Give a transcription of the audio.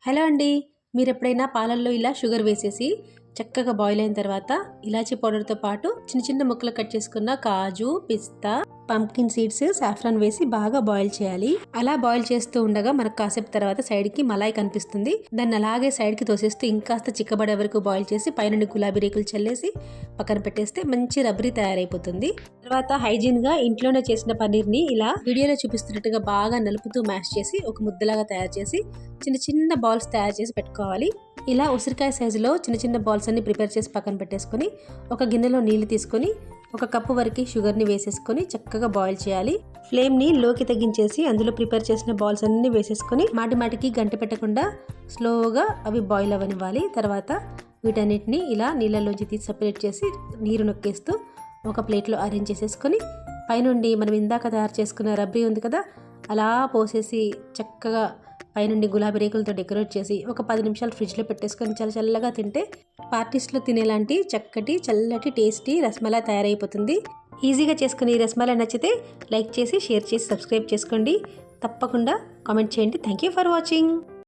Hello అండి. మీరెప్పుడైనా పాలల్లో ఇలా షుగర్ వేసేసి చక్కగా బాయిల్ అయిన తర్వాత ఇలాచీ పౌడర్తో పాటు చిన్న చిన్న ముక్కలు కట్ చేసుకున్న కాజు, పిస్తా, పంప్కిన్ సీడ్స్, సాఫ్రాన్ వేసి బాగా బాయిల్ చేయాలి. అలా బాయిల్ చేస్తూ ఉండగా మనకు కాసేపు తర్వాత సైడ్కి మలాయి కనిపిస్తుంది. దాన్ని అలాగే సైడ్కి తోసేస్తూ ఇంకాస్త చిక్కబడే వరకు బాయిల్ చేసి పైనుండి గులాబీ రేకులు చల్లేసి పక్కన పెట్టేస్తే మంచి రబ్రీ తయారైపోతుంది. తర్వాత హైజీన్గా ఇంట్లోనే చేసిన పన్నీర్ని ఇలా వీడియోలో చూపిస్తున్నట్టుగా బాగా నలుపుతూ మ్యాష్ చేసి ఒక ముద్దలాగా తయారు చేసి చిన్న చిన్న బాల్స్ తయారు చేసి పెట్టుకోవాలి. ఇలా ఉసిరికాయ సైజులో చిన్న చిన్న బాల్స్ అన్ని ప్రిపేర్ చేసి పక్కన పెట్టేసుకొని ఒక గిన్నెలో నీళ్లు తీసుకొని ఒక కప్పు వరకు షుగర్ని వేసేసుకొని చక్కగా బాయిల్ చేయాలి. ఫ్లేమ్ని లోకి తగ్గించేసి అందులో ప్రిపేర్ చేసిన బాల్స్ అన్ని వేసేసుకొని మాటికి గంట పెట్టకుండా స్లోగా అవి బాయిల్ అవ్వనివ్వాలి. తర్వాత వీటన్నిటిని ఇలా నీళ్ళలోంచి తీసి సపరేట్ చేసి నీరు నొక్కేస్తూ ఒక ప్లేట్లో అరేంజ్ చేసేసుకొని పైనుండి మనం ఇందాక తయారు చేసుకున్న రబ్రీ ఉంది కదా, అలా పోసేసి చక్కగా పైనుండి గులాబీ రేకులతో డెకరేట్ చేసి ఒక 10 నిమిషాలు ఫ్రిడ్జ్లో పెట్టేసుకొని చల్లగా తింటే పార్టీస్లో తినేలాంటి చక్కటి చల్లటి టేస్టీ రస్మలై తయారైపోతుంది. ఈజీగా చేసుకుని ఈ రస్మలై నచ్చితే లైక్ చేసి షేర్ చేసి సబ్స్క్రైబ్ చేసుకోండి. తప్పకుండా కామెంట్ చేయండి. Thank you for watching.